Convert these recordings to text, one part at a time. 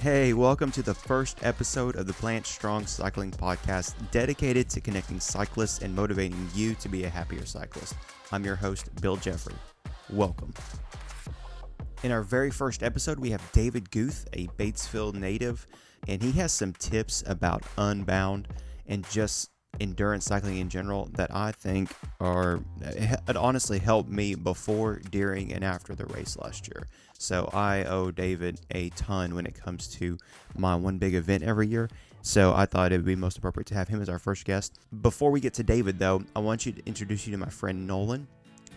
Hey, welcome to the first episode of the Plant Strong Cycling Podcast, dedicated to connecting cyclists and motivating you to be a happier cyclist. I'm your host, Bill Jeffrey. Welcome. In our very first episode, we have David Guth, a Batesville native, and he has some tips about Unbound and just endurance cycling in general that I think it honestly helped me before, during, and after the race last year. So I owe David a ton when it comes to my one big event every year. So I thought it would be most appropriate to have him as our first guest. Before we get to David, though, I want you to introduce you to my friend Nolan.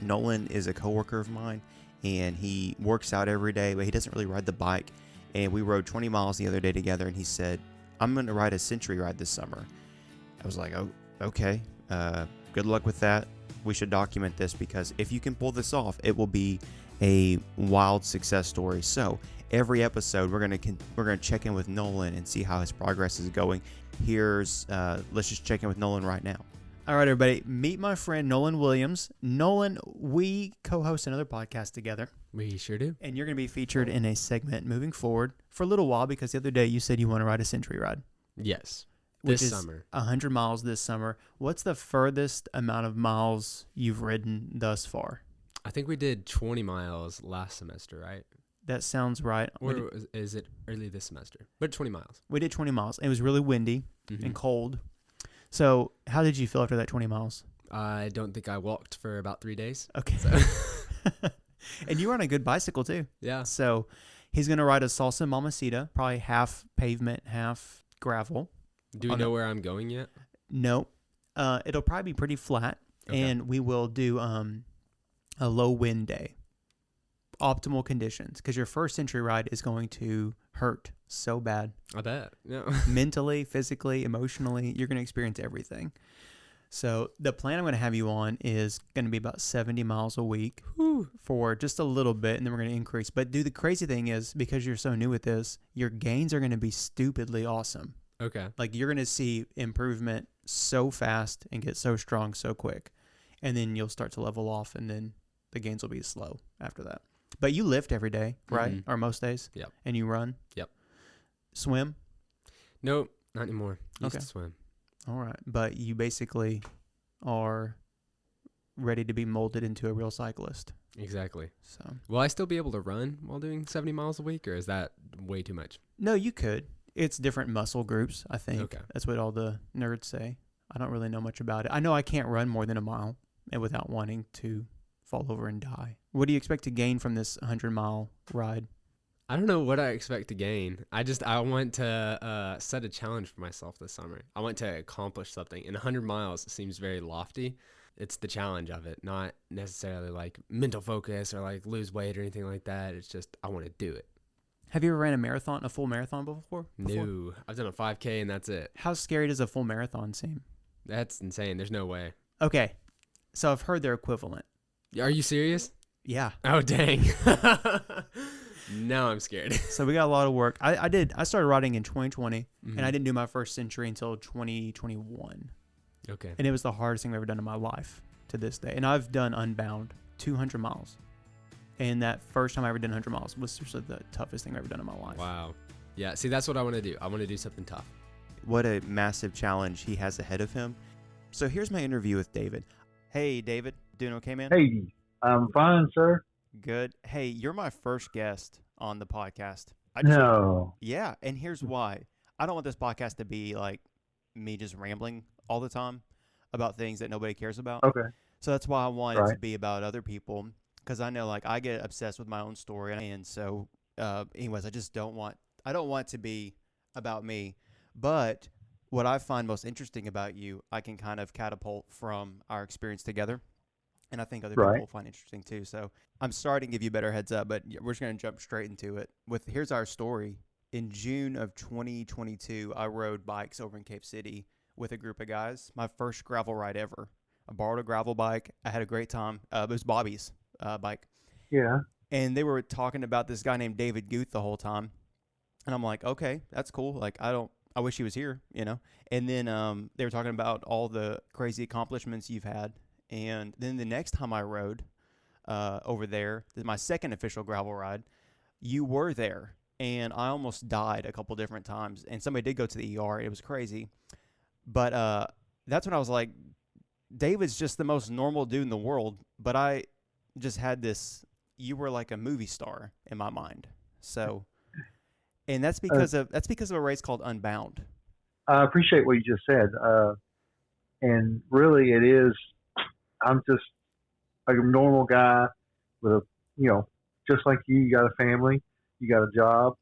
Nolan is a coworker of mine, and he works out every day, but he doesn't really ride the bike. And we rode 20 miles the other day together, and he said, I'm going to ride a century ride this summer. I was like, oh, okay. Good luck with that. We should document this, because if you can pull this off, it will be a wild success story. So every episode, we're gonna check in with Nolan and see how his progress is going. Let's just check in with Nolan right now. All right, everybody, meet my friend Nolan Williams. Nolan, we co-host another podcast together. We sure do. And you're gonna be featured in a segment moving forward for a little while, because the other day you said you want to ride a century ride. Yes. This summer. 100 miles this summer. What's the furthest amount of miles you've ridden thus far? I think we did 20 miles last semester, right? That sounds right. Or is it early this semester? But 20 miles. We did 20 miles. It was really windy and cold. So how did you feel after that 20 miles? I don't think I walked for about 3 days. Okay. So. And you were on a good bicycle too. Yeah. So he's going to ride a Salsa Mamacita, probably half pavement, half gravel. Do we know where I'm going yet? No. It'll probably be pretty flat. Okay. And we will do a low wind day. Optimal conditions. Because your first century ride is going to hurt so bad. I bet. Yeah. Mentally, physically, emotionally, you're going to experience everything. So the plan I'm going to have you on is going to be about 70 miles a week for just a little bit, and then we're going to increase. But the crazy thing is, because you're so new with this, your gains are going to be stupidly awesome. Okay. Like, you're going to see improvement so fast and get so strong so quick. And then you'll start to level off, and then the gains will be slow after that. But you lift every day, right? Or most days? Yep. And you run? Yep. Swim? Nope, not anymore. Used Okay. to swim. All right. But you basically are ready to be molded into a real cyclist. Exactly. So, Will I still be able to run while doing 70 miles a week, or is that way too much? no, you could. It's different muscle groups, I think. Okay. That's what all the nerds say. I don't really know much about it. I know I can't run more than a mile without wanting to fall over and die. What do you expect to gain from this 100-mile ride? I don't know what I expect to gain. I want to set a challenge for myself this summer. I want to accomplish something. And 100 miles seems very lofty. It's the challenge of it, not necessarily like mental focus or like lose weight or anything like that. It's just I want to do it. Have you ever ran a full marathon before? No, I've done a 5K and that's it. How scary does a full marathon seem? That's insane. There's no way. Okay, so I've heard they're equivalent. Are you serious? Yeah. Oh, dang. Now I'm scared. So we got a lot of work. I started riding in 2020, and I didn't do my first century until 2021. Okay. And it was the hardest thing I've ever done in my life to this day. And I've done Unbound 200 miles. And that first time I ever did 100 miles was seriously the toughest thing I've ever done in my life. Wow. Yeah, see, that's what I want to do. I want to do something tough. What a massive challenge he has ahead of him. So here's my interview with David. Hey, David. Doing okay, man? Hey, I'm fine, sir. Good. Hey, you're my first guest on the podcast. No. Yeah, and here's why. I don't want this podcast to be like me just rambling all the time about things that nobody cares about. Okay. So that's why I want it to be about other people, because I know, like, I get obsessed with my own story. And so, anyways, I don't want it to be about me. But what I find most interesting about you, I can kind of catapult from our experience together. And I think other people will find interesting too. So I'm sorry to give you a better heads up, but we're just going to jump straight into it. Here's our story. In June of 2022, I rode bikes over in Cape City with a group of guys. My first gravel ride ever. I borrowed a gravel bike. I had a great time. It was Bobby's bike. Yeah. And they were talking about this guy named David Guth the whole time. And I'm like, okay, that's cool. Like, I wish he was here, you know? And then they were talking about all the crazy accomplishments you've had. And then the next time I rode over there, my second official gravel ride, you were there. and I almost died a couple different times. And somebody did go to the ER. It was crazy. But that's when I was like, David's just the most normal dude in the world. But I just had this, you were like a movie star in my mind. So, and that's because of a race called Unbound. I appreciate what you just said. And really it is, I'm just a normal guy with just like you got a family, you got a job,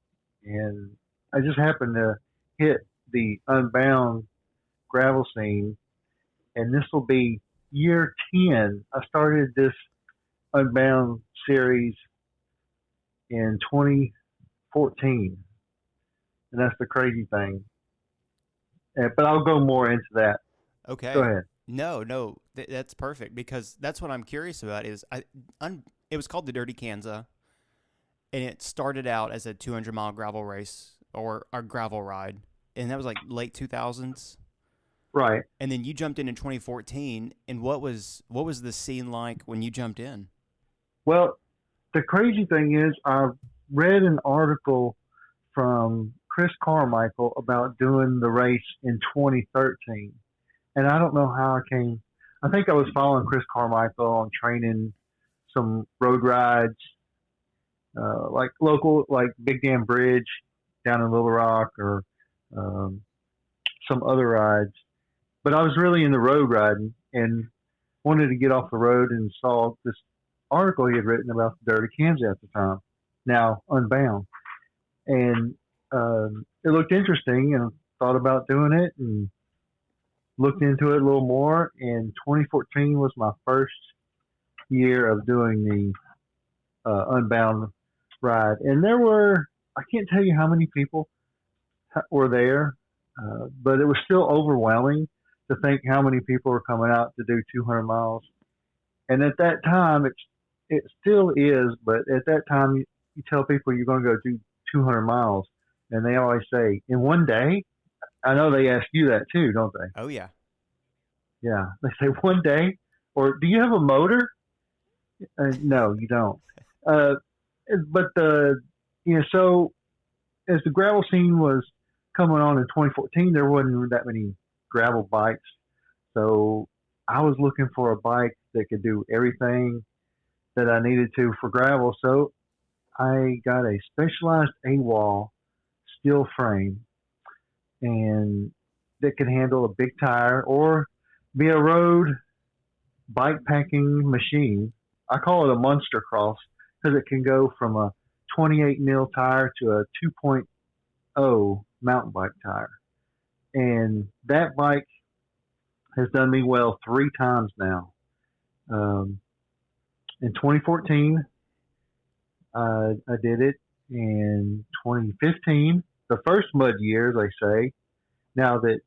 and I just happened to hit the Unbound gravel scene, and this will be year 10. I started this Unbound series in 2014, and that's the crazy thing. But I'll go more into that. Okay. Go ahead. No, that's perfect, because that's what I'm curious about. It was called the Dirty Kansas, and it started out as a 200-mile gravel race or a gravel ride, and that was like late 2000s. Right. And then you jumped in 2014, and what was the scene like when you jumped in? Well, the crazy thing is, I read an article from Chris Carmichael about doing the race in 2013. And I don't know how I came. I think I was following Chris Carmichael on training some road rides, like local, like Big Dam Bridge down in Little Rock, or some other rides. But I was really into road riding and wanted to get off the road, and saw this article he had written about the Dirty Kansas at the time, now Unbound. And it looked interesting, and thought about doing it, and looked into it a little more. And 2014 was my first year of doing the Unbound ride. And there were, I can't tell you how many people were there, but it was still overwhelming to think how many people were coming out to do 200 miles. And at that time, it still is, but at that time, you tell people you're going to go do 200 miles, and they always say, in one day? I know they ask you that too, don't they? Oh, yeah. Yeah. They say, one day? Or do you have a motor? No, you don't. But so as the gravel scene was coming on in 2014, there wasn't that many gravel bikes. So I was looking for a bike that could do everything that I needed to for gravel. So I got a Specialized A-Wall steel frame, and that could handle a big tire or be a road bike packing machine. I call it a Monster Cross because it can go from a 28 mil tire to a 2.0 mountain bike tire. And that bike has done me well 3 times now. In 2014, I did it. In 2015, the first mud year, as I say, now that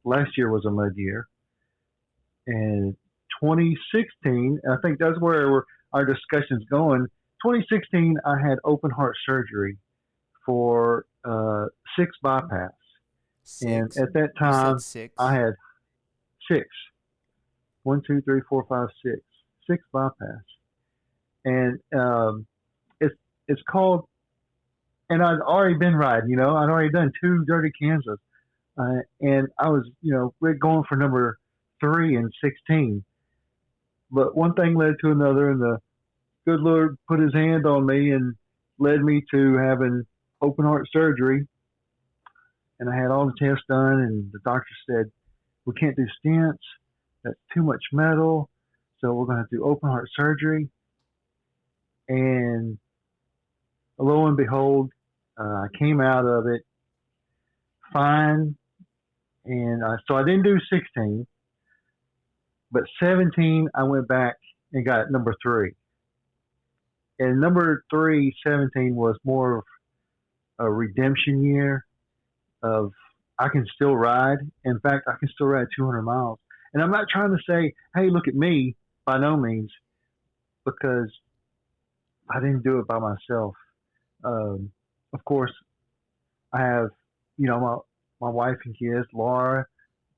last year was a mud year. And 2016, I think that's where our discussion's going. 2016, I had open heart surgery for 6 bypass. 6? And at that time, 6? I had 6. 1, 2, 3, 4, 5, 6. 6 bypass. And it's called, and I'd already been riding, I'd already done 2 Dirty Kansas. And I was, going for number 3 in 16. But one thing led to another, and the good Lord put his hand on me and led me to having open heart surgery. And I had all the tests done, and the doctor said, we can't do stents. That's too much metal. So we're going to have to do open heart surgery. And lo and behold, I came out of it fine. And so I didn't do 16, but 17, I went back and got number 3. And number 3, 17 was more of a redemption year of I can still ride. In fact, I can still ride 200 miles. And I'm not trying to say, hey, look at me, by no means, because I didn't do it by myself. Of course, I have, my wife and kids, Laura,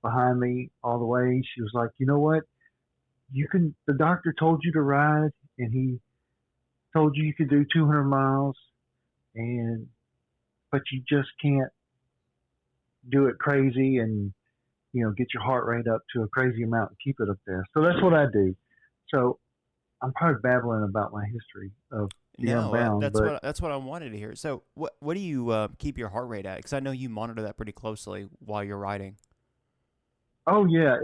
behind me all the way. She was like, you know what? The doctor told you to ride, and he told you could do 200 miles, and but you just can't do it crazy and, get your heart rate up to a crazy amount and keep it up there. So that's what I do. So I'm probably babbling about my history of the No, Unbound, but that's what I wanted to hear. So what do you keep your heart rate at? Because I know you monitor that pretty closely while you're riding. oh yeah,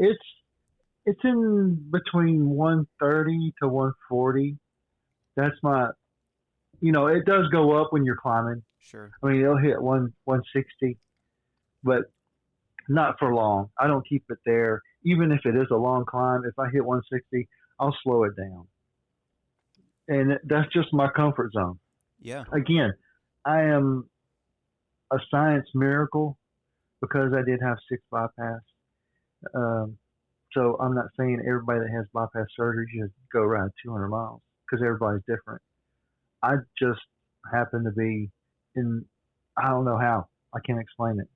it's in between 130 to 140. That's my, it does go up when you're climbing. Sure. I mean, it'll hit 160, but not for long. I don't keep it there. Even if it is a long climb, if I hit 160, I'll slow it down. And that's just my comfort zone. Yeah. Again, I am a science miracle because I did have 6 bypass. So I'm not saying everybody that has bypass surgery should go ride 200 miles because everybody's different. I just happen to be I don't know how. I can't explain it.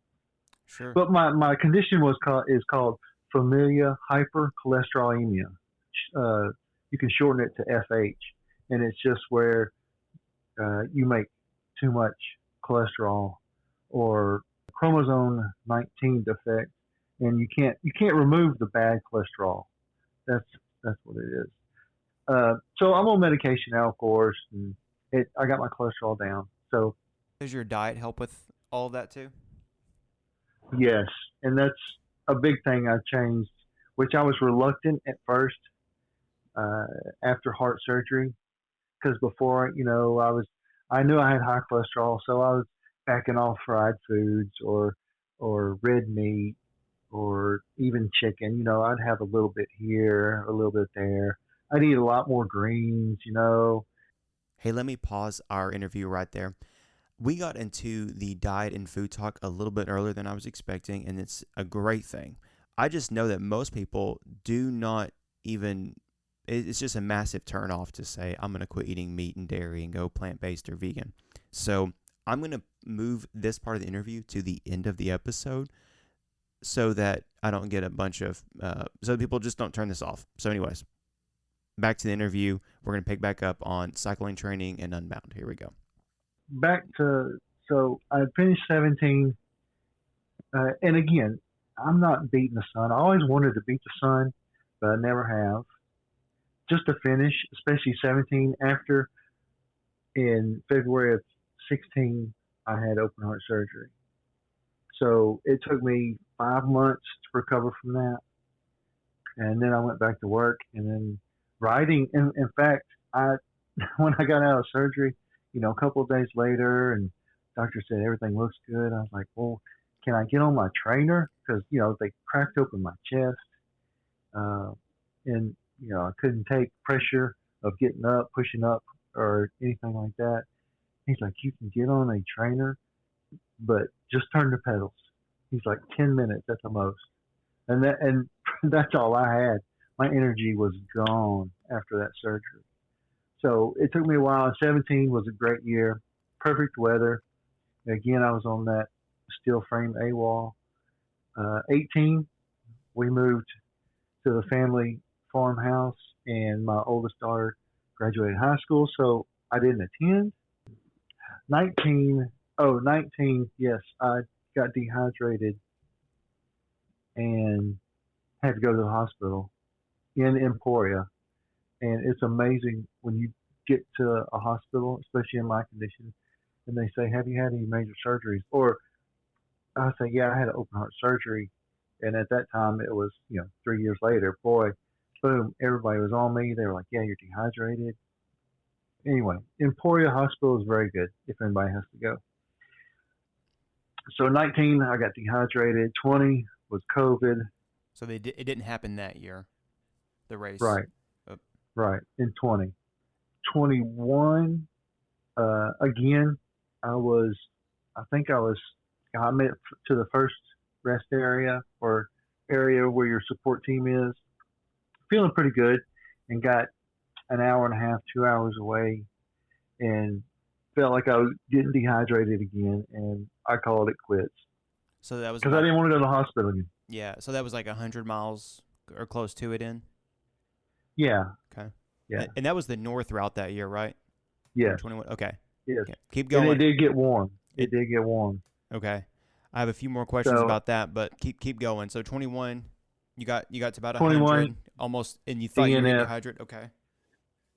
Sure. But my condition is called familial hypercholesterolemia. You can shorten it to FH, and it's just where you make too much cholesterol or chromosome 19 defect, and you can't remove the bad cholesterol. That's what it is. So I'm on medication now, of course, and I got my cholesterol down. So does your diet help with all of that too? yes, and that's a big thing I changed, which I was reluctant at first after heart surgery, because before, I knew I had high cholesterol, so I was backing off fried foods or red meat or even chicken. I'd have a little bit here, a little bit there. I'd eat a lot more greens. Hey, let me pause our interview right there. We got into the diet and food talk a little bit earlier than I was expecting, and it's a great thing. I just know that most people do not even, it's just a massive turnoff to say, I'm going to quit eating meat and dairy and go plant-based or vegan. So I'm going to move this part of the interview to the end of the episode so that I don't get a bunch of, so people just don't turn this off. So anyways, back to the interview. We're going to pick back up on cycling training and Unbound. Here we go. So I finished 17, and again, I'm not beating the sun. I always wanted to beat the sun, but I never have. Just to finish, especially 17, after in February of 16, I had open heart surgery. So it took me 5 months to recover from that, and then I went back to work, and then riding. In fact, when I got out of surgery, a couple of days later, and doctor said everything looks good. I was like, well, can I get on my trainer? Because, they cracked open my chest. And, I couldn't take pressure of getting up, pushing up, or anything like that. He's like, you can get on a trainer, but just turn the pedals. He's like 10 minutes at the most. And that's all I had. My energy was gone after that surgery. So it took me a while. 17 was a great year, perfect weather. Again, I was on that steel frame A-wall. 18, we moved to the family farmhouse, and my oldest daughter graduated high school, so I didn't attend. 19, yes, I got dehydrated and had to go to the hospital in Emporia. And it's amazing when you get to a hospital, especially in my condition, and they say, have you had any major surgeries? Or I say, yeah, I had an open heart surgery. And at that time, it was, 3 years later, boy, boom, everybody was on me. They were like, yeah, you're dehydrated. Anyway, Emporia Hospital is very good if anybody has to go. So 19, I got dehydrated. 20 was COVID. So it didn't happen that year, the race. Right. Right. In 20. 21, again, I made it to the first rest area or area where your support team is, feeling pretty good, and got an hour and a half, 2 hours away, and felt like I was getting dehydrated again, and I called it quits. So that was because I didn't want to go to the hospital again. Yeah. So that was like 100 miles or close to it in. Yeah. Okay. Yeah. And that was the north route that year, right? Yes. 21. Okay. Yes. Okay. Keep going. And it did get warm. It did get warm. Okay. I have a few more questions about that, but keep going. So 21, you got to about 100 almost, and you thought you were going to dehydrate. Okay.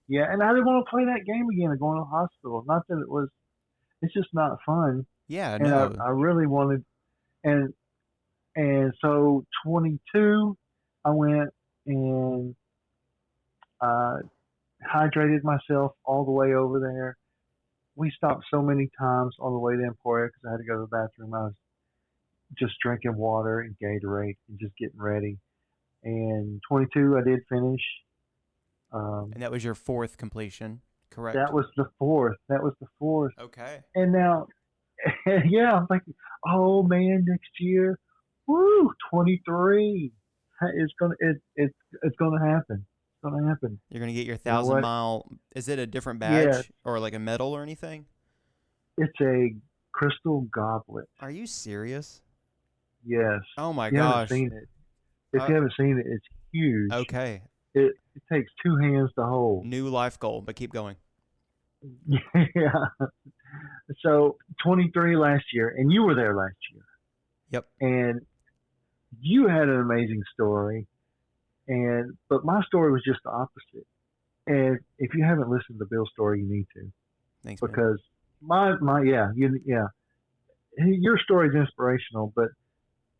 Yeah, and I didn't want to play that game again or go to the hospital. Not that it's just not fun. Yeah, and no. I really wanted, and so 22, I went and hydrated myself all the way over there. We stopped so many times on the way to Emporia because I had to go to the bathroom. I was just drinking water and Gatorade and just getting ready. And 22, I did finish. And that was your 4th completion, correct? That was the 4th. Okay. And now, yeah, I'm thinking, oh man, next year, woo, 23. It's gonna happen. It's gonna happen. You're gonna get your 1,000-mile. Is it a different badge or like a medal or anything? It's a crystal goblet. Are you serious? Yes. Oh my you gosh! Haven't seen it. If you haven't seen it, it's huge. Okay. It takes 2 hands to hold. New life goal, but keep going. Yeah. So 23 last year, and you were there last year. Yep. And you had an amazing story, but my story was just the opposite. And if you haven't listened to Bill's story, you need to. Thanks, because your story is inspirational, but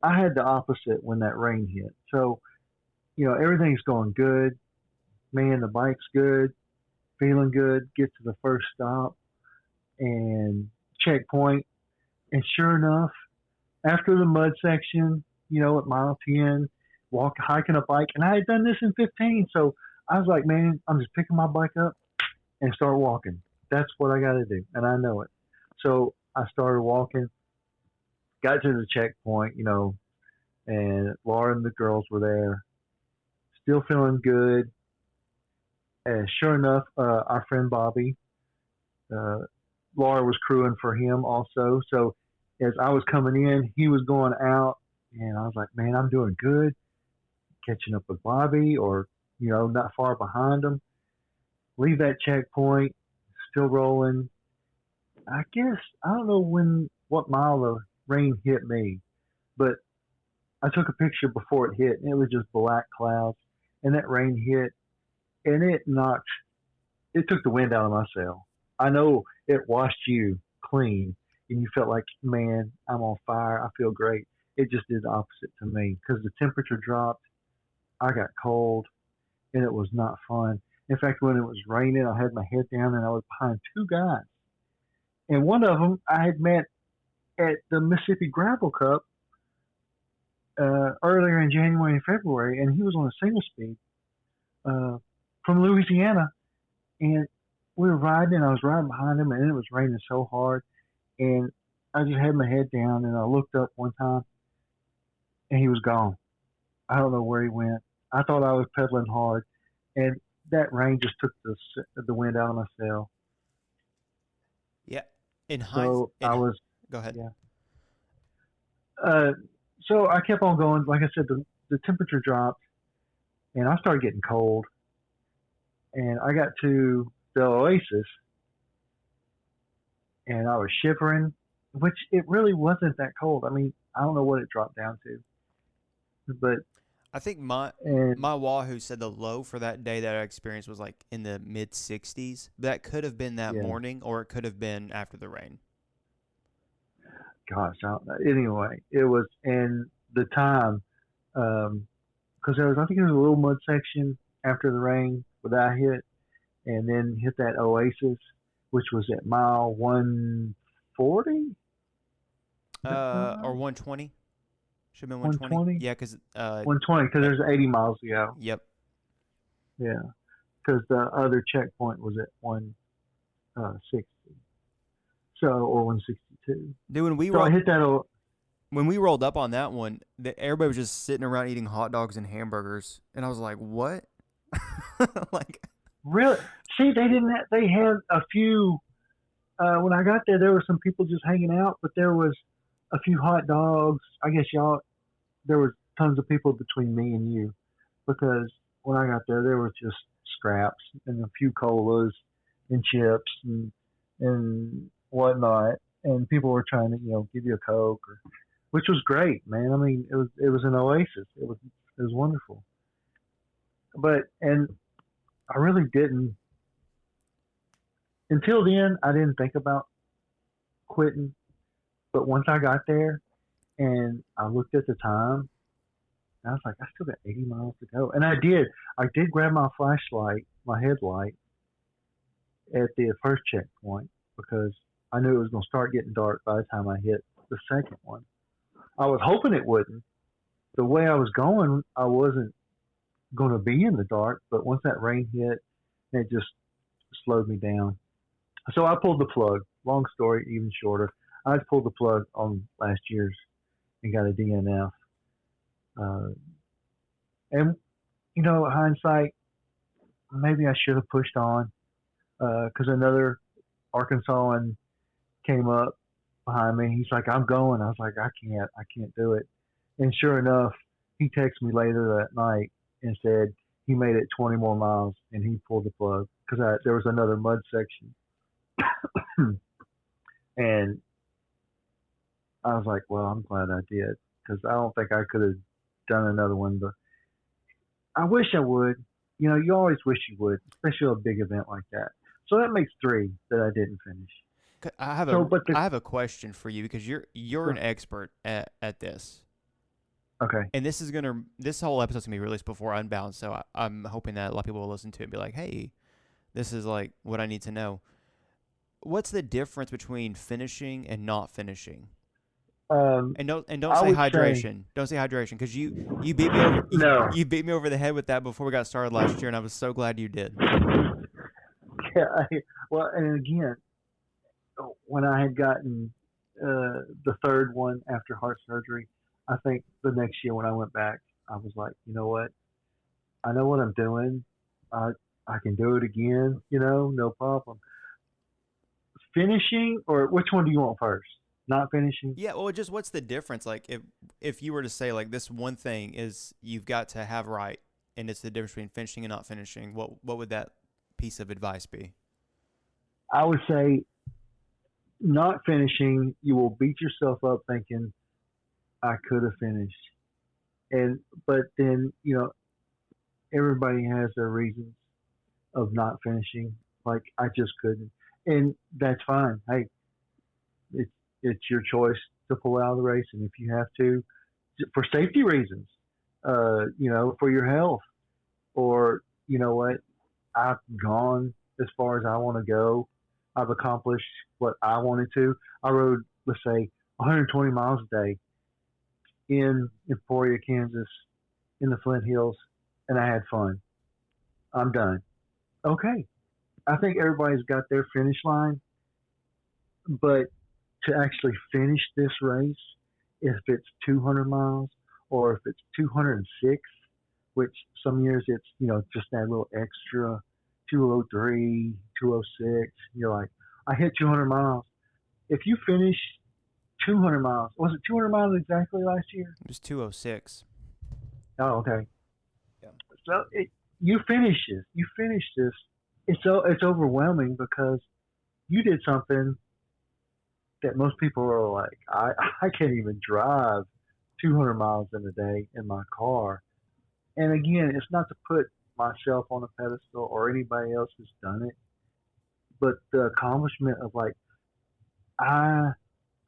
I had the opposite when that rain hit. So, everything's going good. Man, the bike's good, feeling good. Get to the first stop and checkpoint, and sure enough, after the mud section, at mile 10, hiking a bike, and I had done this in 15, so I was like, man, I'm just picking my bike up and start walking. That's what I got to do, and I know it. So I started walking, got to the checkpoint, and Laura and the girls were there, still feeling good. And sure enough, our friend Bobby, Laura was crewing for him also. So as I was coming in, he was going out, and I was like, man, I'm doing good, catching up with Bobby, or, not far behind him. Leave that checkpoint, still rolling. I guess, I don't know what mile the rain hit me, but I took a picture before it hit, and it was just black clouds, and that rain hit, and it took the wind out of my sail. I know it washed you clean, and you felt like, man, I'm on fire. I feel great. It just did the opposite to me because the temperature dropped. I got cold, and it was not fun. In fact, when it was raining, I had my head down, and I was behind 2 guys. And one of them I had met at the Mississippi Gravel Cup earlier in January and February, and he was on a single speed from Louisiana. And we were riding, and I was riding behind him, and it was raining so hard. And I just had my head down, and I looked up one time, and he was gone. I don't know where he went. I thought I was pedaling hard, and that rain just took the wind out of my sail. Yeah. Go ahead. Yeah. So I kept on going. Like I said, the temperature dropped, and I started getting cold. And I got to the Oasis, and I was shivering, which it really wasn't that cold. I mean, I don't know what it dropped down to, but I think my Wahoo said the low for that day that I experienced was like in the mid 60s. That could have been that morning, or it could have been after the rain. Gosh, anyway, it was in the time, because I think there was a little mud section after the rain where I hit, and then hit that Oasis, which was at mile 140? Or 120? Should have been 120? Yeah, because 120, because there's 80 miles to go. Yep. Yeah, because the other checkpoint was at 160. So, or 162. Dude, when we rolled up on that one, everybody was just sitting around eating hot dogs and hamburgers, and I was like, "What?" Like, really? See, they had a few. When I got there were some people just hanging out, but there was a few hot dogs. I guess there was tons of people between me and you, because when I got there was just scraps and a few colas and chips and whatnot. and people were trying to give you a Coke, which was great, man. I mean, it was an oasis. It was wonderful. And I really didn't until then. I didn't think about quitting, but once I got there and I looked at the time, I was like, I still got 80 miles to go, and I did. I did grab my flashlight, my headlight, at the first checkpoint because I knew it was going to start getting dark by the time I hit the second one. I was hoping it wouldn't. The way I was going, I wasn't going to be in the dark, but once that rain hit, it just slowed me down. So I pulled the plug. Long story, even shorter. I pulled the plug on last year's and got a DNF. And, hindsight, maybe I should have pushed on because another Arkansasan came up behind me. He's like, I'm going. I was like, I can't do it. And sure enough, he texted me later that night and said he made it 20 more miles and he pulled the plug because there was another mud section. And I was like, well, I'm glad I did because I don't think I could have done another one, but I wish I would. You always wish you would, especially a big event like that. So that makes 3 that I didn't finish. I have a question for you because you're an expert at this. Okay. And this whole episode's gonna be released before Unbound, so I'm hoping that a lot of people will listen to it and be like, hey, this is like what I need to know. What's the difference between finishing and not finishing? And don't say hydration. Don't say hydration because you beat me over. No. You beat me over the head with that before we got started last year, and I was so glad you did. Yeah. Well, and again, when I had gotten the third one after heart surgery, I think the next year when I went back, I was like, you know what? I know what I'm doing. I can do it again. No problem. Finishing, or which one do you want first? Not finishing? Yeah, well, just what's the difference? Like, if you were to say, like, this one thing is you've got to have right, and it's the difference between finishing and not finishing, what would that piece of advice be? I would say not finishing, you will beat yourself up thinking, I could have finished. But then, everybody has their reasons of not finishing. Like, I just couldn't. And that's fine. Hey, it's your choice to pull out of the race, and if you have to, for safety reasons, for your health, or what, I've gone as far as I want to go. I've accomplished what I wanted to. I rode, let's say, 120 miles a day in Emporia, Kansas, in the Flint Hills, and I had fun. I'm done. Okay. I think everybody's got their finish line, but to actually finish this race, if it's 200 miles or if it's 206, which some years it's, just that little extra 203, 206, you're like, I hit 200 miles. If you finish 200 miles, was it 200 miles exactly last year? It was 206. Oh, okay. Yeah. So you finish this. It's overwhelming because you did something that most people are like, I can't even drive 200 miles in a day in my car. And again, it's not to put myself on a pedestal or anybody else who's done it, but the accomplishment of like, I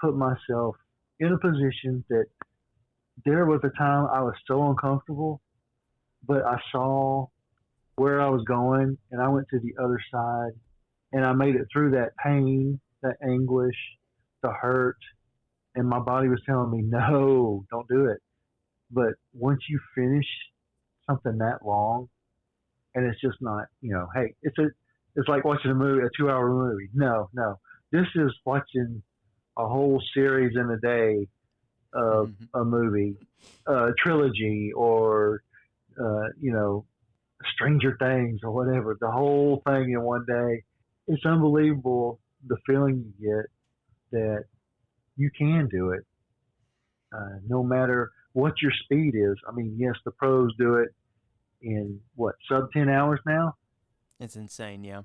put myself in a position that there was a time I was so uncomfortable, but I saw where I was going and I went to the other side and I made it through that pain, that anguish, the hurt, and my body was telling me, no, don't do it. But once you finish something that long, and it's just not, hey, it's like watching a 2-hour movie. No, this is watching a whole series in a day of a movie, a trilogy, or Stranger Things or whatever. The whole thing in one day. It's unbelievable the feeling you get that you can do it, no matter what your speed is. I mean, yes, the pros do it in sub 10 hours now. It's insane, yeah.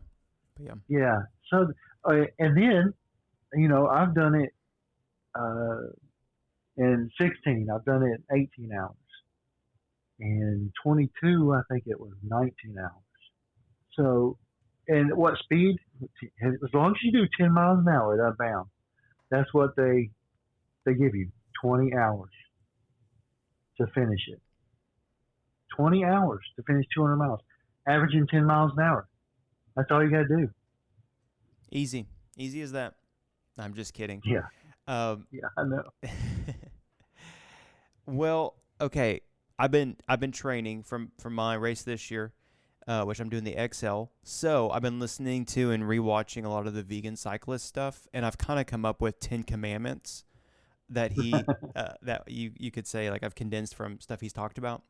But yeah. Yeah. So, and then I've done it in 16. I've done it in 18 hours. And 22, I think it was 19 hours. So, and what speed? As long as you do 10 miles an hour at Unbound, that's what they give you, 20 hours to finish it. 20 hours to finish 200 miles, averaging 10 miles an hour. That's all you got to do. Easy as that. I'm just kidding. Yeah, I know. Well, okay. I've been training from my race this year, which I'm doing the XL. So I've been listening to and rewatching a lot of the vegan cyclist stuff, and I've kind of come up with 10 commandments that that you could say, like, I've condensed from stuff he's talked about.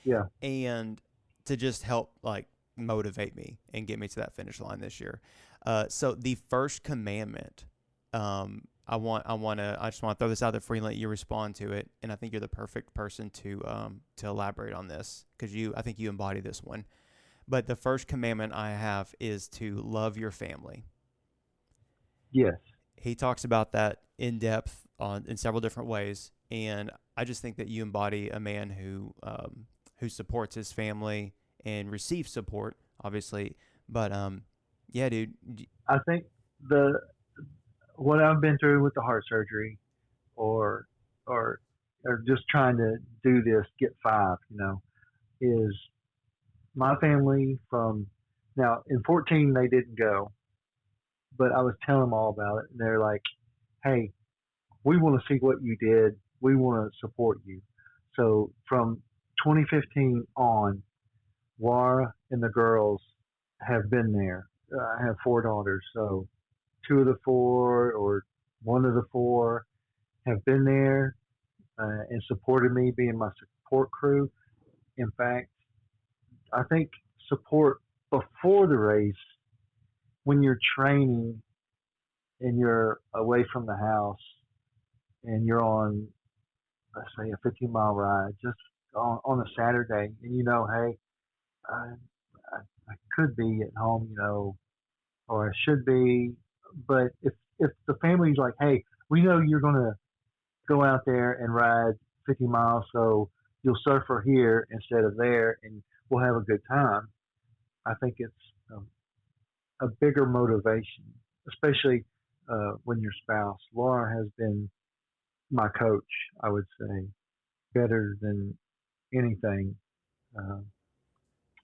Yeah. And to just help, like, motivate me and get me to that finish line this year. So the first commandment, I just want to throw this out there for you and let you respond to it. And I think you're the perfect person to elaborate on this, because I think you embody this one. But the first commandment I have is to love your family. Yes. He talks about that in depth in several different ways. And I just think that you embody a man who supports his family and receives support, obviously. But yeah, dude. I think what I've been through with the heart surgery, or just trying to do this, get 5, is my family from now. In 14, they didn't go, but I was telling them all about it, and they're like, "Hey, we want to see what you did. We want to support you." So from 2015 on, Laura and the girls have been there. I have 4 daughters, so 2 of the 4 or 1 of the 4 have been there and supported me, being my support crew. In fact, I think support before the race, when you're training and you're away from the house and you're on, let's say, a 15-mile ride just on a Saturday, and hey, I could be at home, or I should be. But if the family's like, "Hey, we know you're going to go out there and ride 50 miles, so you'll suffer here instead of there, and we'll have a good time," I think it's a bigger motivation, especially when your spouse. Laura has been my coach, I would say, better than anything.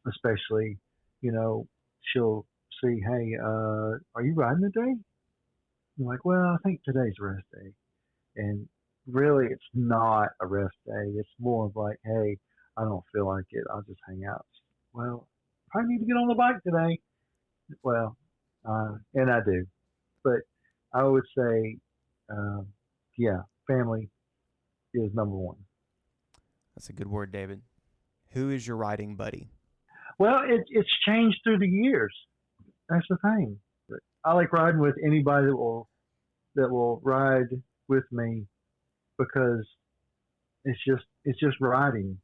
Especially, she'll see, "Hey, are you riding today?" I'm like, "Well, I think today's rest day." And really, it's not a rest day. It's more of like, "Hey, I don't feel like it. I'll just hang out." Well, probably need to get on the bike today. Well, and I do. But I would say, yeah, family is number 1. That's a good word, David. Who is your riding buddy? Well, it's changed through the years. That's the thing. But I like riding with anybody that will ride with me, because it's just riding.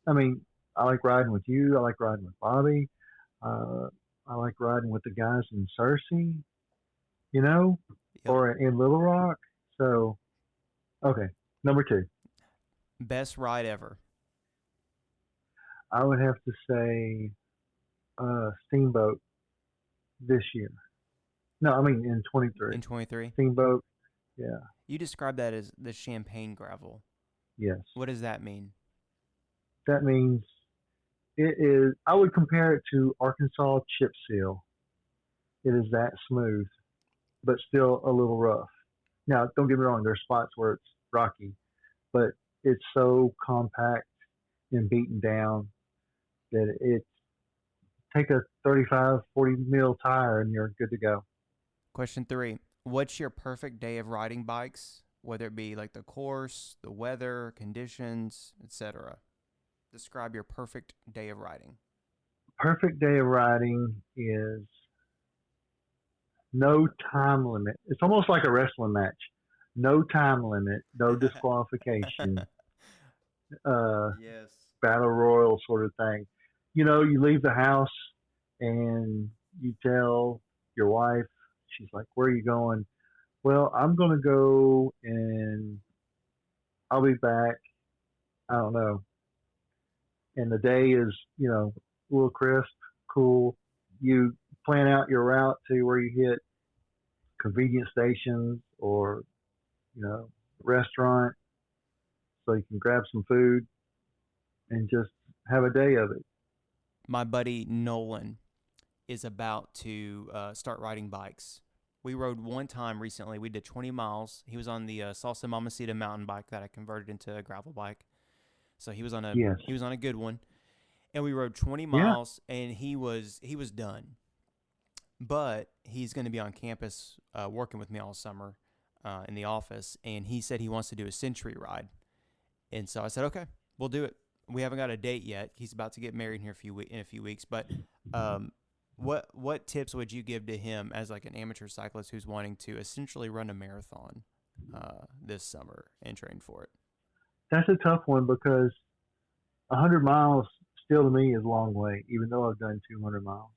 I mean, I like riding with you. I like riding with Bobby. I like riding with the guys in Searcy, Yep. or in Little Rock. So, okay, number 2. Best ride ever. I would have to say Steamboat this year. No, I mean in 23. In 23? Steamboat, yeah. You described that as the champagne gravel. Yes. What does that mean? That means it is, I would compare it to Arkansas chip seal. It is that smooth, but still a little rough. Now, don't get me wrong, there's spots where it's rocky, but it's so compact and beaten down that it's take a 35, 40 mil tire and you're good to go. Question 3. What's your perfect day of riding bikes, whether it be like the course, the weather, conditions, etc.? Describe your perfect day of riding. Perfect day of riding is no time limit. It's almost like a wrestling match. No time limit, no disqualification. Yes. Battle royal sort of thing. You leave the house and you tell your wife, she's like, "Where are you going?" Well, I'm gonna go and I'll be back. I don't know. And the day is, a little crisp, cool. You plan out your route to where you hit convenience stations or, restaurant so you can grab some food and just have a day of it. My buddy Nolan is about to start riding bikes. We rode one time recently. We did 20 miles. He was on the Salsa Mamacita mountain bike that I converted into a gravel bike. So he was on a Yes. he was on a good one, and we rode 20 Yeah. miles, and he was done. But he's going to be on campus working with me all summer in the office, and he said he wants to do a century ride. And so I said, okay, we'll do it. We haven't got a date yet. He's about to get married here in a few weeks. But what tips would you give to him as like an amateur cyclist who's wanting to essentially run a marathon this summer and train for it? That's a tough one because 100 miles still to me is a long way, even though I've done 200 miles.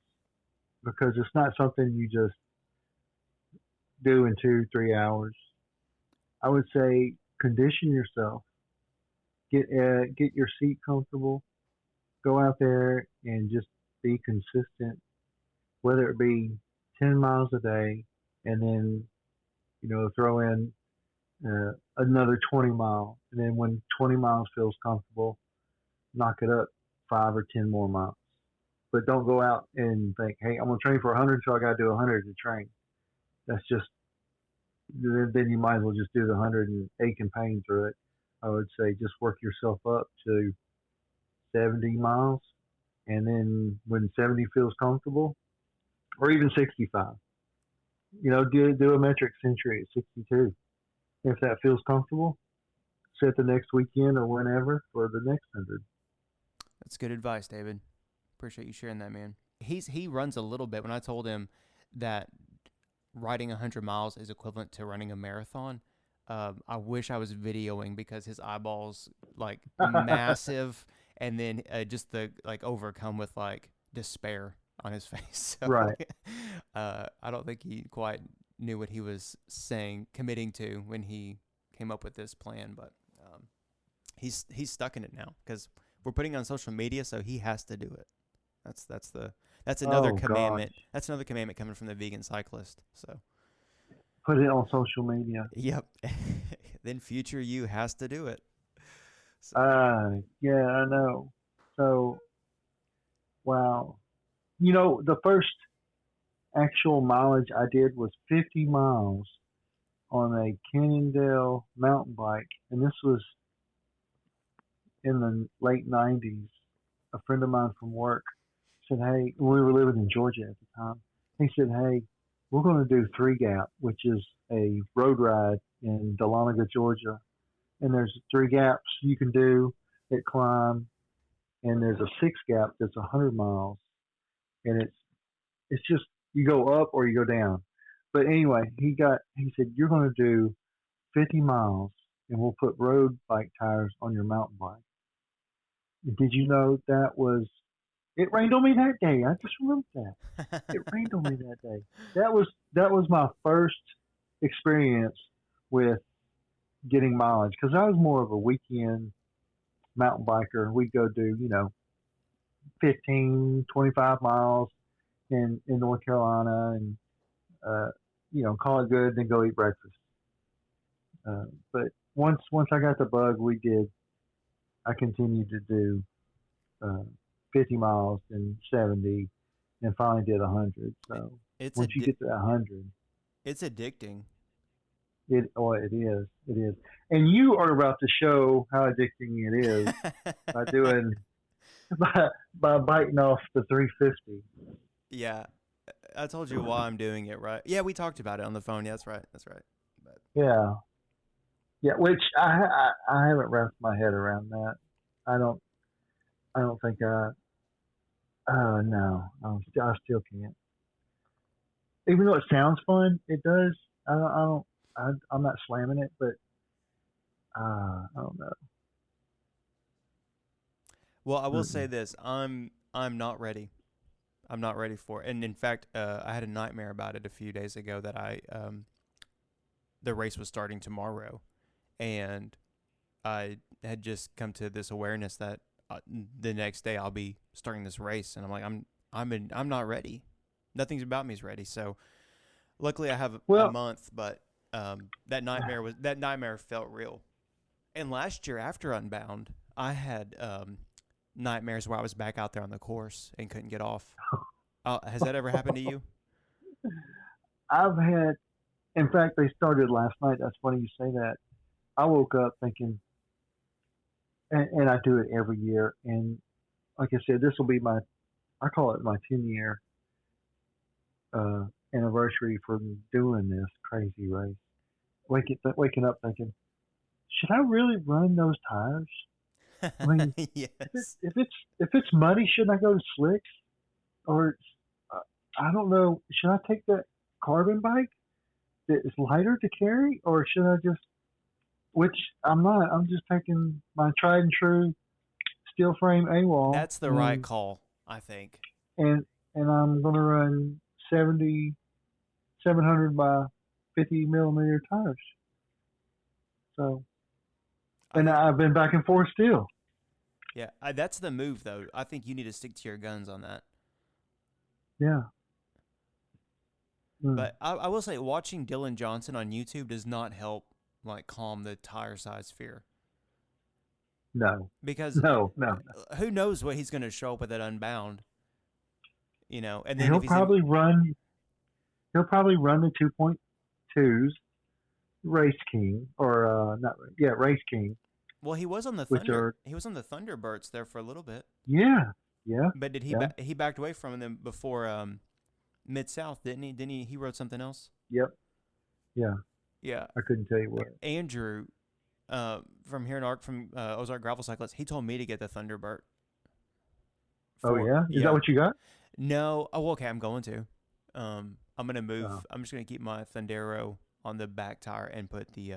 Because it's not something you just do in 2-3 hours. I would say condition yourself, get your seat comfortable, go out there and just be consistent, whether it be 10 miles a day, and then throw in another 20 miles, and then when 20 miles feels comfortable, knock it up 5 or 10 more miles. But don't go out and think, hey, I'm going to train for 100, so I got to do 100 to train. That's just, then you might as well just do the 100 and ache and pain through it. I would say just work yourself up to 70 miles. And then when 70 feels comfortable, or even 65, do a metric century at 62. If that feels comfortable, set the next weekend or whenever for the next 100. That's good advice, David. Appreciate you sharing that, man. He runs a little bit. When I told him that riding 100 miles is equivalent to running a marathon, I wish I was videoing because his eyeballs like massive, and then just the like overcome with like despair on his face. So, Right. I don't think he quite knew what he was committing to when he came up with this plan, but he's stuck in it now because we're putting it on social media, so he has to do it. That's another commandment. Gosh. That's another commandment coming from the vegan cyclist. So Put it on social media. yep. Then future you has to do it. So, Yeah, I know. So, wow. The first actual mileage I did was 50 miles on a Cannondale mountain bike, and this was in the late 90s. A friend of mine from work said, hey, we were living in Georgia at the time. He said, hey, we're going to do 3 Gap, which is a road ride in Dahlonega, Georgia. And there's 3 gaps you can do that climb, and there's a 6 Gap that's 100 miles. And it's just you go up or you go down. But anyway, he said, you're going to do 50 miles, and we'll put road bike tires on your mountain bike. Did you know it rained on me that day? I just remembered that. It rained on me that day. That was my first experience with getting mileage, because I was more of a weekend mountain biker. We'd go do, 15, 25 miles in North Carolina and, call it good, then go eat breakfast. But once I got the bug, I continued to do 50 miles and 70, and finally did 100. So once you get to 100, it's addicting. It is, and you are about to show how addicting it is by doing by biting off the 350. Yeah, I told you why I'm doing it, right? Yeah, we talked about it on the phone. Yeah, that's right. But Yeah, which I haven't wrapped my head around that. I don't think no, I still can't. Even though it sounds fun, it does. I'm not slamming it, but I don't know. well, I will say this: I'm not ready. I'm not ready for it. And in fact, I had a nightmare about it a few days ago that the race was starting tomorrow, and I had just come to this awareness that the next day I'll be starting this race, and I'm like, I'm not ready. Nothing's about me is ready. So luckily I have a month, but that nightmare felt real. And last year after Unbound, I had nightmares where I was back out there on the course and couldn't get off. Has that ever happened to you? I've had, in fact, they started last night. That's funny you say that. I woke up thinking, and I do it every year. And like I said, this will be I call it my 10-year anniversary for doing this crazy race. Waking up thinking, should I really run those tires? I mean, yes. if it's muddy, shouldn't I go to slicks? Or I don't know. Should I take that carbon bike that is lighter to carry, or should I just? Which I'm not. I'm just taking my tried and true steel frame AWOL. That's the right call, I think. And I'm gonna run 700 by 50 millimeter tires. So. And I've been back and forth still. Yeah, that's the move, though. I think you need to stick to your guns on that. Yeah. But I will say, watching Dylan Johnson on YouTube does not help, calm the tire size fear. No. Because no. Who knows what he's going to show up with at Unbound? And then he'll probably run the 2.2s. Race King Race King. Well, he was on the he was on the Thunderbirds there for a little bit. Yeah. But did he he backed away from them before Mid-South, didn't he? He rode something else. Yep. Yeah. Yeah. I couldn't tell you what. Andrew, from here in from Ozark Gravel Cyclist, he told me to get the Thunderbird. Oh yeah, is that what you got? No. Oh, okay. I'm going to. I'm gonna move. Oh. I'm just gonna keep my Thundero on the back tire and put the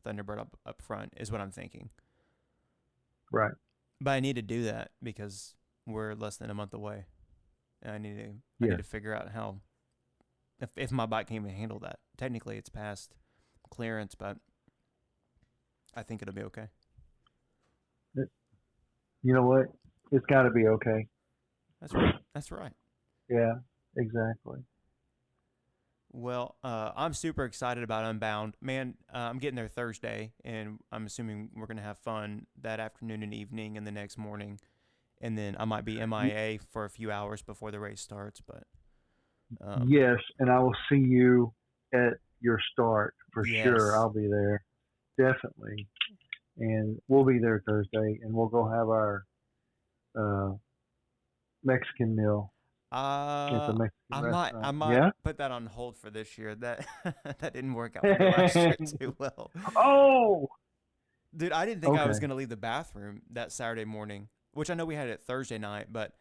Thunderbird up front is what I'm thinking. Right. But I need to do that because we're less than a month away. And I need to figure out how if my bike can even handle that. Technically it's past clearance, but I think it'll be okay. You know what? It's got to be okay. That's right. Yeah, exactly. Well, I'm super excited about Unbound. Man, I'm getting there Thursday, and I'm assuming we're going to have fun that afternoon and evening and the next morning. And then I might be MIA for a few hours before the race starts. But yes, and I will see you at your start for sure. I'll be there, definitely. And we'll be there Thursday, and we'll go have our Mexican meal. I might put that on hold for this year. That didn't work out for me last year too well. Oh, dude, I didn't think I was gonna leave the bathroom that Saturday morning, which I know we had it Thursday night, but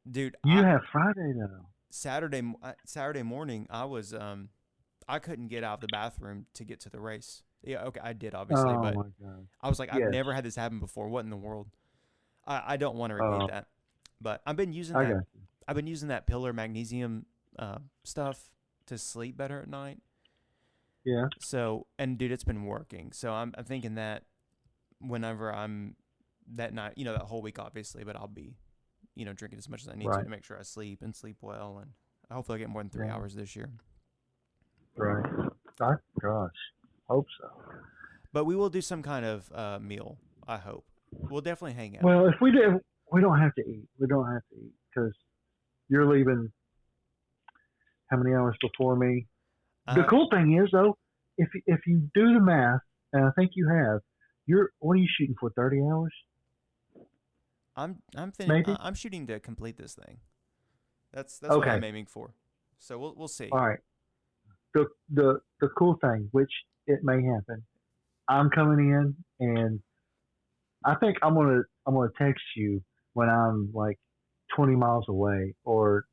dude, you have Friday though. Saturday morning, I was I couldn't get out of the bathroom to get to the race. Yeah, okay, I did obviously, but my God. I was like, I've never had this happen before. What in the world? I don't want to repeat that, but I've been using that. I've been using that pillar magnesium stuff to sleep better at night. Yeah. So, and dude, it's been working. So I'm thinking that whenever I'm that night, that whole week, obviously, but I'll be, drinking as much as I need to make sure I sleep and sleep well. And hopefully I get more than 3 hours this year. Right. Gosh. Hope so. But we will do some kind of meal, I hope. We'll definitely hang out. Well, if we do, we don't have to eat. We don't have to eat because you're leaving how many hours before me? The cool thing is, though, if you do the math, and I think you have, what are you shooting for? 30 hours? I'm shooting to complete this thing. That's what I'm aiming for. So we'll see. All right. The cool thing, which it may happen, I'm coming in and I think I'm gonna text you when I'm like 20 miles away, or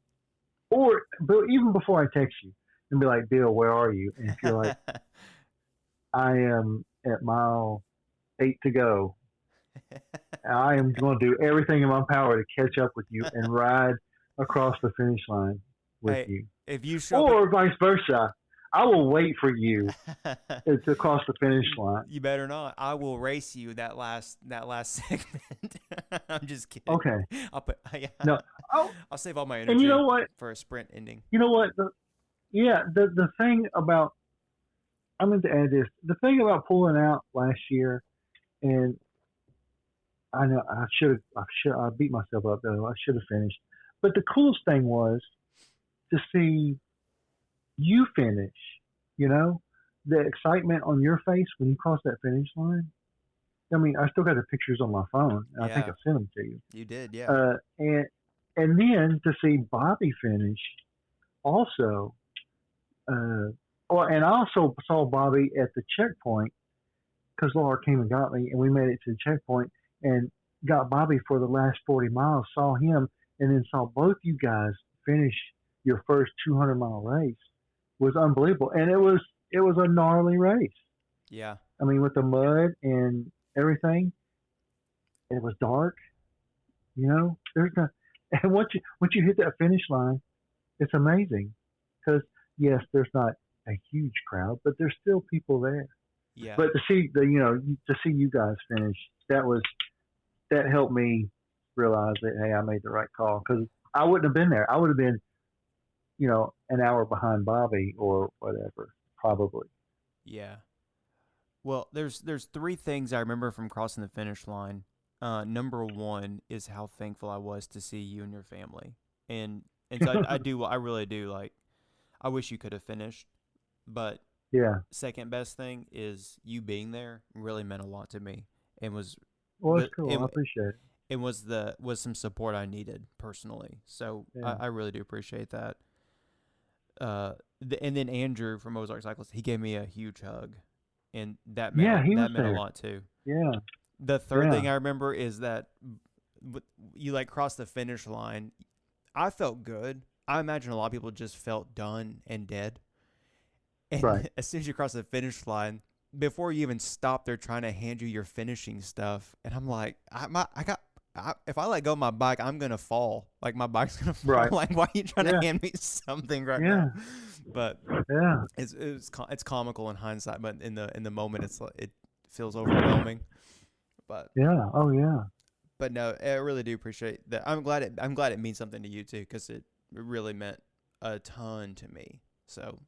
but even before I text you and be like, Bill, where are you? And if you're like, I am at mile 8 to go, I am going to do everything in my power to catch up with you and ride across the finish line with you. If you show or vice versa. I will wait for you to cross the finish line. You better not. I will race you that last segment. I'm just kidding. Okay. Yeah, No. Oh, I'll save all my and energy you know what? for a sprint ending. You know what? The thing about, I'm going to add this. The thing about pulling out last year, and I know I beat myself up though. I should have finished. But the coolest thing was to see you finish. You know, the excitement on your face when you cross that finish line. I mean, I still got the pictures on my phone, and I think I Yeah. sent them to you. You did, yeah. And then to see Bobby finish also. And I also saw Bobby at the checkpoint because Laura came and got me, and we made it to the checkpoint and got Bobby for the last 40 miles. Saw him, and then saw both you guys finish your first 200-mile race. Was unbelievable, and it was a gnarly race. Yeah. I mean, with the mud and everything, it was dark. You know, and once you hit that finish line, it's amazing because yes, there's not a huge crowd, but there's still people there. Yeah. But to see you guys finish, that helped me realize that, hey, I made the right call, because I wouldn't have been there. I would have been, an hour behind Bobby or whatever, probably. Yeah. Well, there's three things I remember from crossing the finish line. Number one is how thankful I was to see you and your family, and so I really do, like, I wish you could have finished, but Yeah. second best thing is you being there really meant a lot to me, and was Well, that's cool. I appreciate it. It was some support I needed personally, so Yeah. I really do appreciate that. And then Andrew from Ozark Cyclist, he gave me a huge hug, and that meant a lot too. Yeah. The third thing I remember is that you like crossed the finish line. I felt good. I imagine a lot of people just felt done and dead. And right. As soon as you cross the finish line, before you even stop, they're trying to hand you your finishing stuff, and I'm like, if I let go of my bike, I'm gonna fall. Like, my bike's gonna fall. Right. Like, why are you trying to hand me something right now? But it's comical in hindsight, but in the moment, it feels overwhelming. But yeah, oh yeah. But no, I really do appreciate that. I'm glad it means something to you too, because it really meant a ton to me. So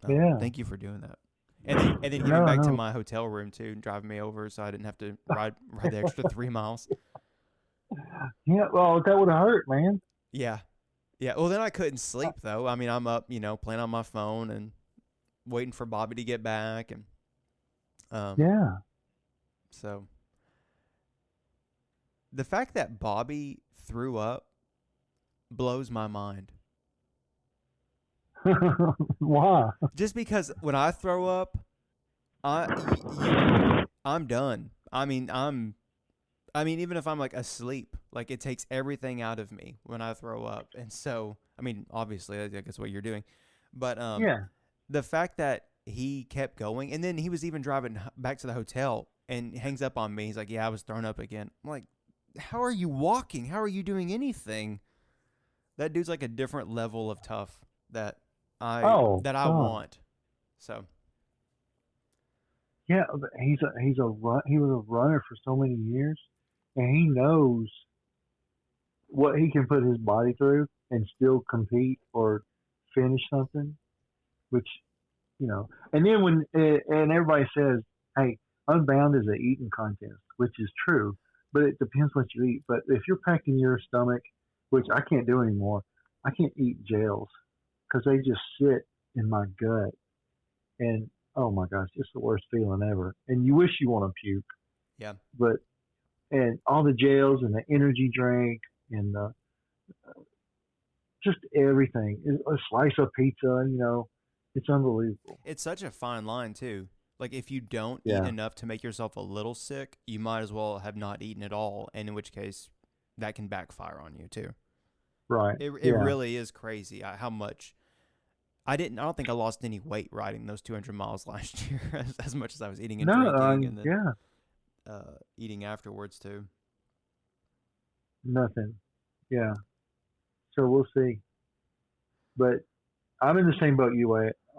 thank you for doing that. And then getting back to my hotel room too, and driving me over so I didn't have to ride the extra 3 miles. Yeah, well, that would have hurt, man. Yeah. Well, then I couldn't sleep though. I mean, I'm up, playing on my phone and waiting for Bobby to get back, and so the fact that Bobby threw up blows my mind. Why? Just because when I throw up, I'm done. I mean, even if I'm like asleep, like, it takes everything out of me when I throw up. And so, I mean, obviously, I think that's what you're doing. But the fact that he kept going, and then he was even driving back to the hotel and hangs up on me. He's like, "Yeah, I was thrown up again." I'm like, "How are you walking? How are you doing anything?" That dude's like a different level of tough that I want. So yeah, he was a runner for so many years, and he knows what he can put his body through and still compete or finish something, which, and then and everybody says, hey, Unbound is an eating contest, which is true, but it depends what you eat. But if you're packing your stomach, which I can't do anymore, I can't eat gels because they just sit in my gut, and oh my gosh, it's the worst feeling ever. And you wish you want to puke. Yeah. And all the gels and the energy drink and just everything, a slice of pizza, it's unbelievable. It's such a fine line too. Like, if you don't eat enough to make yourself a little sick, you might as well have not eaten at all, and in which case that can backfire on you too. Right. It really is crazy how much. I don't think I lost any weight riding those 200 miles last year as much as I was eating and drinking, and then eating afterwards too. Nothing. Yeah. So we'll see. But I'm in the same boat you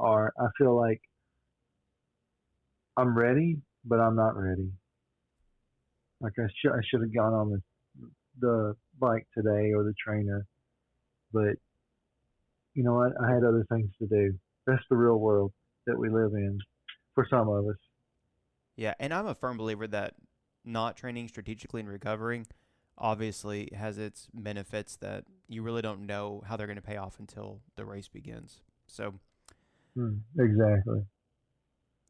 are. I feel like I'm ready, but I'm not ready. Like I should have gone on the bike today or the trainer, but you know what? I had other things to do. That's the real world that we live in for some of us. Yeah, and I'm a firm believer that not training strategically and recovering obviously has its benefits that you really don't know how they're going to pay off until the race begins. So Exactly.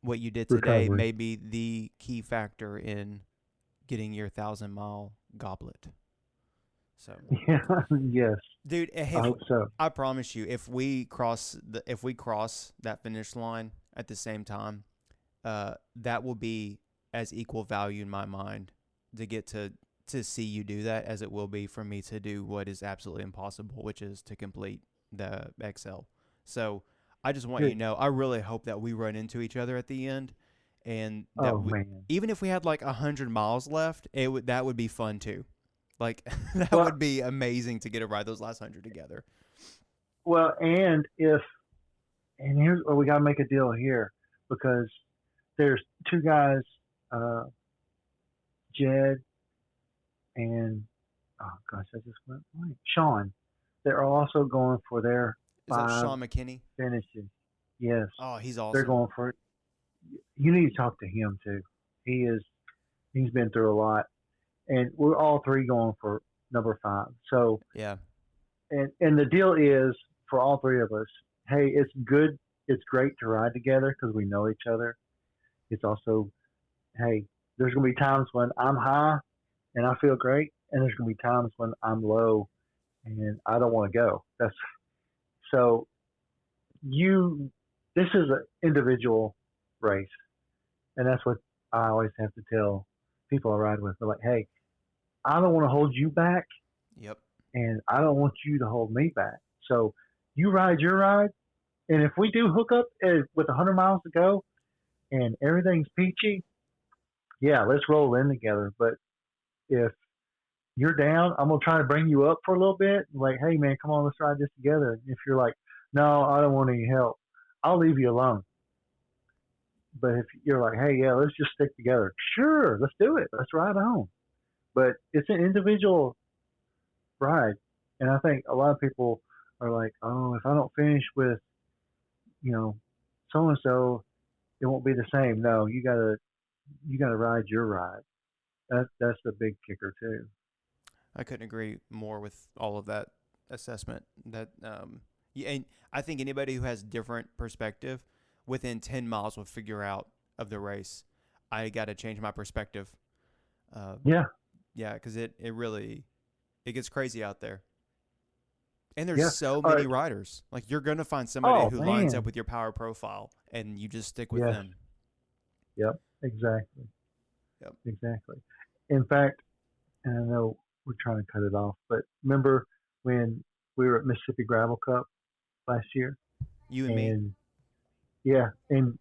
what you did today Recovery. may be the key factor in getting your 1,000-mile goblet. So, Yeah. Yes. dude, I hope so. I promise you, if we cross that finish line at the same time, that will be as equal value in my mind to get to see you do that as it will be for me to do what is absolutely impossible, which is to complete the XL. So I just want you to Good. know, I really hope that we run into each other at the end, and that Oh man. even if we had like 100 miles left, that would be fun too. Like that Well, would be amazing to get to ride those last 100 together. well, and here's we got to make a deal here because there's two guys, uh, Jed and oh gosh, I just went blank. Sean. They're also going for their Is that 5 Sean McKinney? finishes. Yes, Oh, he's they're awesome. going for it. You need to talk to him too. He is. He's been through a lot, and we're all three going for number 5. So, Yeah. and the deal is for all three of us. Hey, it's good. It's great to ride together because we know each other. It's also, hey, there's gonna be times when I'm high and I feel great, and there's gonna be times when I'm low and I don't want to go. That's so you. This is an individual race, and that's what I always have to tell people I ride with. They're like, hey, I don't want to hold you back, Yep. and I don't want you to hold me back. So you ride your ride, and if we do hook up with 100 miles to go and everything's peachy, yeah, let's roll in together. But if you're down, I'm gonna try to bring you up for a little bit. Like, hey man, come on, let's ride this together. If you're like, no, I don't want any help, I'll leave you alone. But if you're like, hey, yeah, let's just stick together. Sure, let's do it. Let's ride on. But it's an individual ride, and I think a lot of people are like, oh, if I don't finish with, you know, so and so, it won't be the same. No, you gotta ride your ride. That's the big kicker too. I couldn't agree more with all of that assessment. That yeah, and I think anybody who has different perspective within 10 miles will figure out of the race. I got to change my perspective. Uh, Yeah, yeah, because it really it gets crazy out there, and there's yeah. so All many right. riders. Like you're gonna find somebody Oh who lines up man. with your power profile, and you just stick with Yes. them. Yep. Exactly. Yep. Exactly. In fact, and I know we're trying to cut it off, but remember when we were at Mississippi Gravel Cup last year? You and me. And yeah, and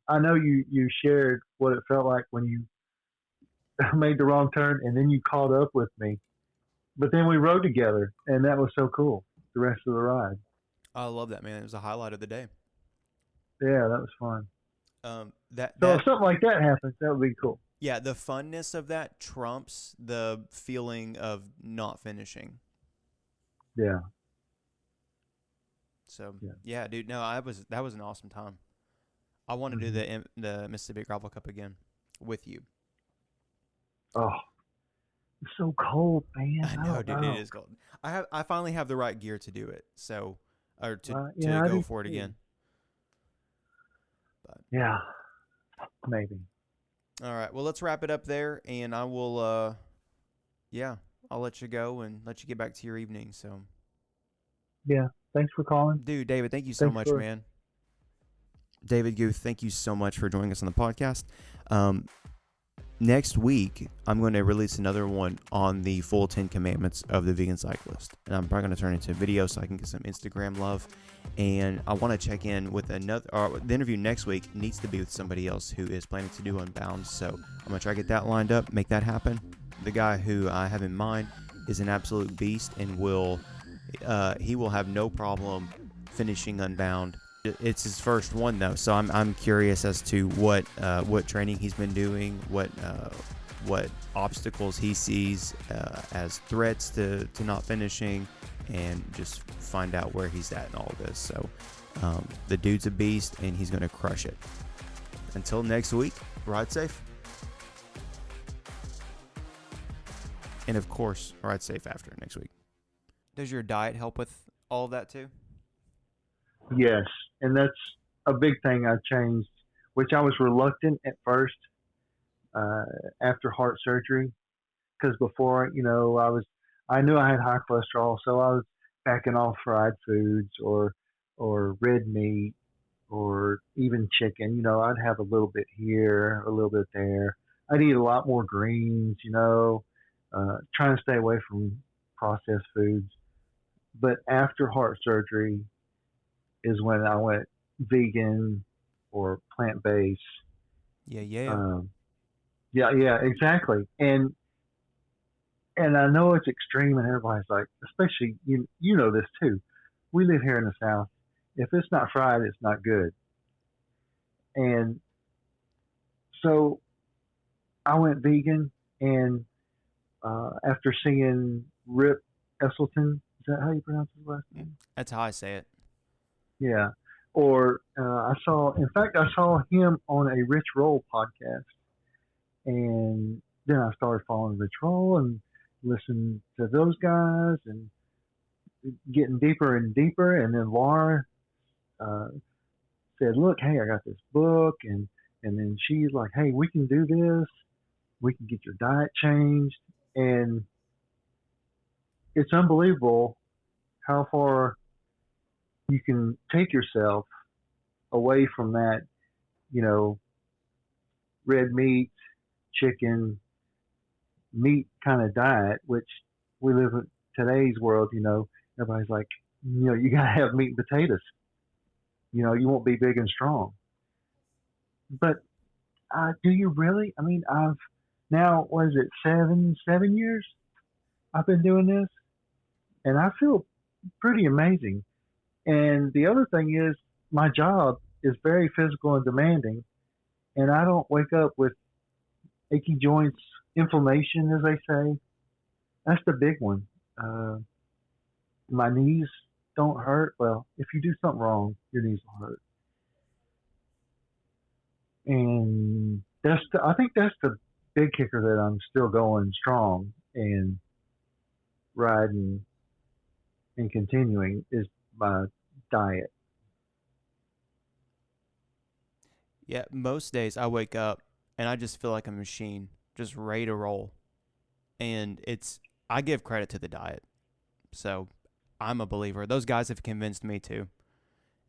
I know you shared what it felt like when you made the wrong turn and then you caught up with me. But then we rode together and that was so cool. The rest of the ride. I love that, man. It was a highlight of the day. Yeah, that was fun. That So that if something like that happens, that would be cool. yeah, the funness of that trumps the feeling of not finishing. Yeah, So yeah. yeah, dude. No, that was an awesome time. I want to do Hmm. the Mississippi Gravel Cup again with you. Oh, it's so cold, man. I I know, don't dude. It know. is cold. I finally have the right gear to do it. So or to Yeah, I go do for it too. again. But Yeah, maybe. all right, well let's wrap it up there, and I will. Yeah, I'll let you go and let you get back to your evening. So, Yeah. Thanks for calling. dude, David, thank you so Thanks much, for. man. David Guth, thank you so much for joining us on the podcast. Um, Next week, I'm going to release another one on the full 10 commandments of the vegan cyclist. And I'm probably going to turn it into a video so I can get some Instagram love. And I want to check in with another, the interview next week needs to be with somebody else who is planning to do Unbound. So I'm going to try to get that lined up, make that happen. The guy who I have in mind is an absolute beast and he will have no problem finishing Unbound It's his first one though, so I'm curious as to what training he's been doing, what obstacles he sees as threats to not finishing, and just find out where he's at in all this. So the dude's a beast, and he's going to crush it. Until next week, ride safe. And of course, ride safe after next week. Does your diet help with all of that too? Yes, and that's a big thing I changed, which I was reluctant at first after heart surgery, because before, I knew I had high cholesterol, so I was backing off fried foods or red meat or even chicken. I'd have a little bit here, a little bit there. I'd eat a lot more greens, trying to stay away from processed foods. But after heart surgery is when I went vegan or plant-based. Yeah. Yeah, exactly. And I know it's extreme, and everybody's like, especially you know this too. We live here in the South. If it's not fried, it's not good. And so I went vegan, and after seeing Rip Esselstyn, is that how you pronounce his last name? That's how I say it. Yeah. Or I saw him on a Rich Roll podcast, and then I started following Rich Roll and listening to those guys and getting deeper and deeper. And then Laura said, "Look, hey, I got this book," and then she's like, "Hey, we can do this. We can get your diet changed." And it's unbelievable how far you can take yourself away from that, red meat, chicken, meat kind of diet, which we live in today's world. Everybody's like, you gotta have meat and potatoes. You won't be big and strong. But do you really? I mean, I've now, what is it, 7 years I've been doing this, and I feel pretty amazing. And the other thing is, my job is very physical and demanding, and I don't wake up with achy joints, inflammation, as they say. That's the big one. My knees don't hurt. Well, if you do something wrong, your knees will hurt. And I think that's the big kicker, that I'm still going strong and riding and continuing, is my diet. Yeah, most days I wake up and I just feel like a machine, just ready to roll. And I give credit to the diet. So I'm a believer. Those guys have convinced me too.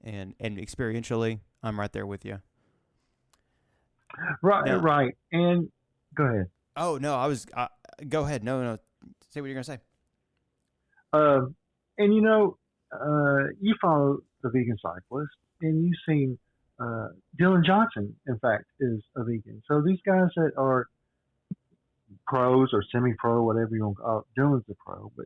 And experientially, I'm right there with you. Right, Now, right. And go ahead. Oh, no, go ahead. No. Say what you're going to say. And you follow the vegan cyclist, and you've seen Dylan Johnson, in fact, is a vegan. So these guys that are pros or semi-pro, whatever you want to call it, Dylan's a pro, but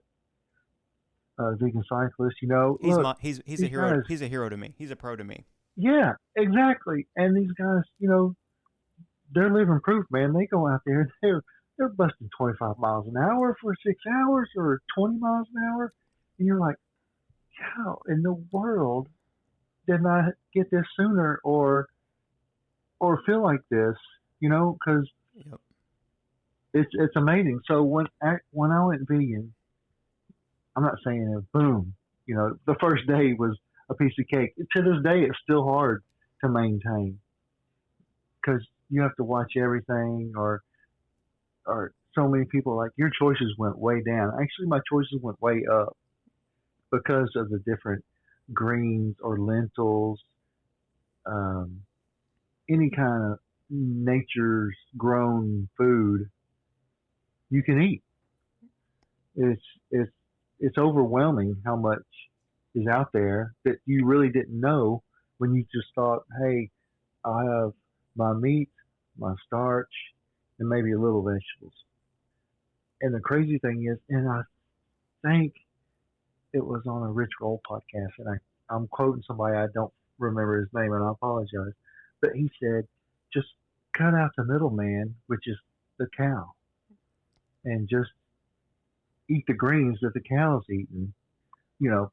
vegan cyclist, he's a hero. Guys, he's a hero to me. He's a pro to me. Yeah, exactly. And these guys, they're living proof, man. They go out there, they're busting 25 miles an hour for 6 hours or 20 miles an hour, and you're like, how in the world didn't I get this sooner or feel like this? Because it's amazing. So when I went vegan, I'm not saying it, boom. The first day was a piece of cake. To this day, it's still hard to maintain because you have to watch everything, or so many people like, your choices went way down. Actually, my choices went way up because of the different greens or lentils, any kind of nature's grown food you can eat. It's overwhelming how much is out there that you really didn't know when you just thought, hey, I'll have my meat, my starch, and maybe a little vegetables. And the crazy thing is, and I think it was on a Rich Roll podcast, and I'm quoting somebody I don't remember his name, and I apologize. But he said, just cut out the middleman, which is the cow, and just eat the greens that the cow's eating,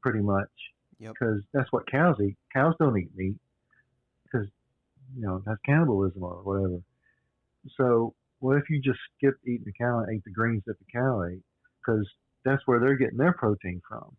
pretty much. Yep. Because that's what cows eat. Cows don't eat meat because, that's cannibalism or whatever. So what if you just skipped eating the cow and ate the greens that the cow ate? Because that's where they're getting their protein from.